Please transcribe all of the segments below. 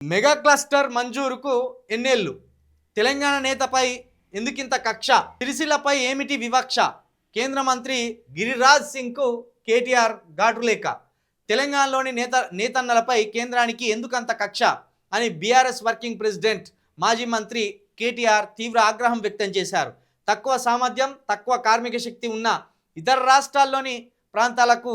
Mega cluster మంజూరుకు ఎన్నేళ్లు? తెలంగాణ నేతపై ఎందుకింత కక్ష? సిరిసిల్లపై ఏమిటి వివక్ష? కేంద్ర మంత్రి గిరిరాజ్ సింగ్కు కేటీఆర్ ఘాటులేఖ. తెలంగాణలోని నేతన్నలపై కేంద్రానికి ఎందుకంత కక్ష అని బీఆర్ఎస్ వర్కింగ్ ప్రెసిడెంట్ మాజీ మంత్రి కేటీఆర్ తీవ్ర ఆగ్రహం వ్యక్తం చేశారు. తక్కువ సామర్థ్యం, తక్కువ కార్మిక శక్తి ఉన్న ఇతర రాష్ట్రాల్లోని ప్రాంతాలకు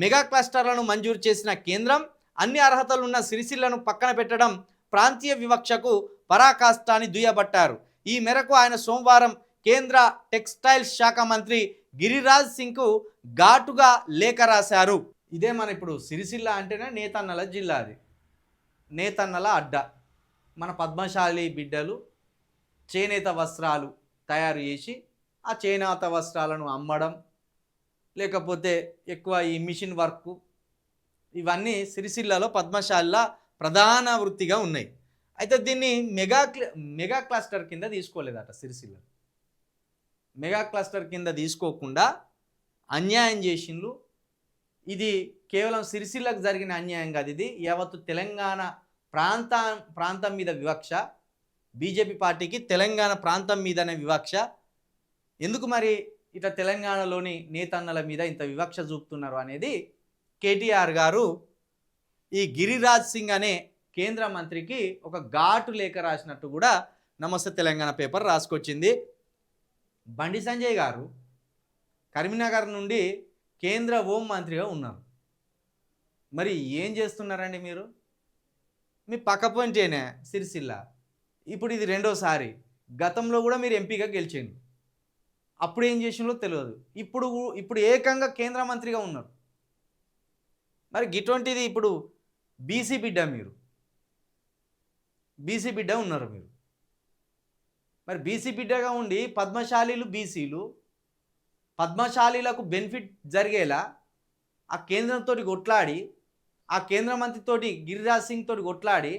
మెగా క్లస్టర్లను మంజూరు చేసిన కేంద్రం అన్ని అర్హతలున్న సిరిసిల్లను పక్కన పెట్టడం ప్రాంతీయ వివక్షకు పరాకాష్ట అని దుయ్యబట్టారు. ఈ మేరకు ఆయన సోమవారం కేంద్ర టెక్స్టైల్స్ శాఖ మంత్రి గిరిరాజ్ సింగ్కు ఘాటుగా లేఖ రాశారు. ఇదే మన ఇప్పుడు సిరిసిల్ల అంటేనే నేతన్నల జిల్లా, అది నేతన్నల అడ్డ. మన పద్మశాలి బిడ్డలు చేనేత వస్త్రాలు తయారు చేసి ఆ చేనేత వస్త్రాలను అమ్మడం, లేకపోతే ఎక్కువ ఈ మిషన్ వర్క్, ఇవన్నీ సిరిసిల్లలో పద్మశాలిల ప్రధాన వృత్తిగా ఉన్నాయి. అయితే దీన్ని మెగా క్లస్టర్ కింద తీసుకోలేదట. సిరిసిల్ల మెగా క్లస్టర్ కింద తీసుకోకుండా అన్యాయం చేసిండ్రు. ఇది కేవలం సిరిసిల్లకు జరిగిన అన్యాయం కాదు, ఇది యావత్తు తెలంగాణ ప్రాంతం మీద వివక్ష. బీజేపీ పార్టీకి తెలంగాణ ప్రాంతం మీదనే వివక్ష. ఎందుకు మరి ఇట్లా తెలంగాణలోని నేతన్నల మీద ఇంత వివక్ష చూపుతున్నారు అనేది కేటీఆర్ గారు ఈ గిరిరాజ్ సింగ్ అనే కేంద్ర మంత్రికి ఒక ఘాటు లేఖ రాసినట్టు కూడా నమస్తే తెలంగాణ పేపర్ రాసుకొచ్చింది. బండి సంజయ్ గారు కరీంనగర్ నుండి కేంద్ర హోం మంత్రిగా ఉన్నారు. మరి ఏం చేస్తున్నారండి మీరు? మీ పక్క పొంటేనే సిరిసిల్ల, ఇప్పుడు ఇది రెండోసారి. గతంలో కూడా మీరు ఎంపీగా గెలిచిండు, అప్పుడు ఏం చేసినో తెలియదు. ఇప్పుడు ఏకంగా కేంద్ర మంత్రిగా ఉన్నారు. మరి ఇటువంటిది ఇప్పుడు బీసీ బిడ్డ, మీరు బీసీ బిడ్డ ఉన్నారు మీరు. మరి బీసీ బిడ్డగా ఉండి పద్మశాలీలు బీసీలు, పద్మశాలీలకు బెనిఫిట్ జరిగేలా ఆ కేంద్రంతో కొట్లాడి, ఆ కేంద్ర మంత్రితోటి గిరిరాజ్ సింగ్ తోటి కొట్లాడి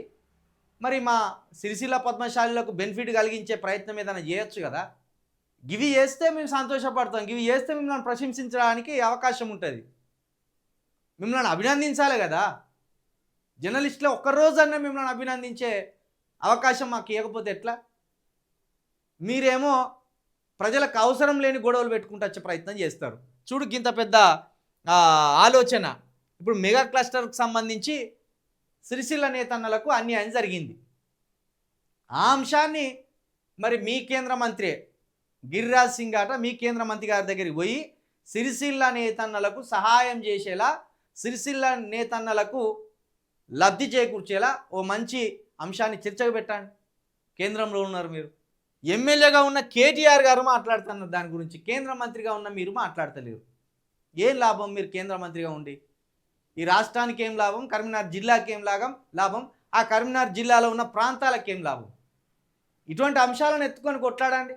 మరి మా సిరిసిల్ల పద్మశాలీలకు బెనిఫిట్ కలిగించే ప్రయత్నం ఏదైనా చేయొచ్చు కదా. ఇవి చేస్తే మేము సంతోషపడతాం, ఇవి చేస్తే మిమ్మల్ని ప్రశంసించడానికి అవకాశం ఉంటుంది, మిమ్మల్ని అభినందించాలి కదా. జర్నలిస్టులు ఒక్కరోజన్నా మిమ్మల్ని అభినందించే అవకాశం మాకు ఇవ్వకపోతే ఎట్లా? మీరేమో ప్రజలకు అవసరం లేని గొడవలు పెట్టుకుంటూ వచ్చే ప్రయత్నం చేస్తారు. చూడు, ఇంత పెద్ద ఆలోచన. ఇప్పుడు మెగా క్లస్టర్కి సంబంధించి సిరిసిల్ల నేతన్నలకు అన్యాయం జరిగింది. ఆ అంశాన్ని మరి మీ కేంద్ర మంత్రి గిరిరాజ్ సింగ్ అట మీ కేంద్ర మంత్రి గారి దగ్గరికి పోయి సిరిసిల్ల నేతన్నలకు సహాయం చేసేలా, సిరిసిల్ల నేతన్నలకు లబ్ధి చేకూర్చేలా ఓ మంచి అంశాన్ని చర్చకు పెట్టండి. కేంద్రంలో ఉన్నారు మీరు, ఎమ్మెల్యేగా ఉన్న కేటీఆర్ గారు మాట్లాడుతున్నారు దాని గురించి, కేంద్ర మంత్రిగా ఉన్న మీరు మాట్లాడతలేరు. ఏం లాభం మీరు కేంద్ర మంత్రిగా ఉండి? ఈ రాష్ట్రానికి ఏం లాభం? కరీంనగర్ జిల్లాకి ఏం లాభం? ఆ కరీంనగర్ జిల్లాలో ఉన్న ప్రాంతాలకు ఏం లాభం? ఇటువంటి అంశాలను ఎత్తుకొని కొట్లాడండి.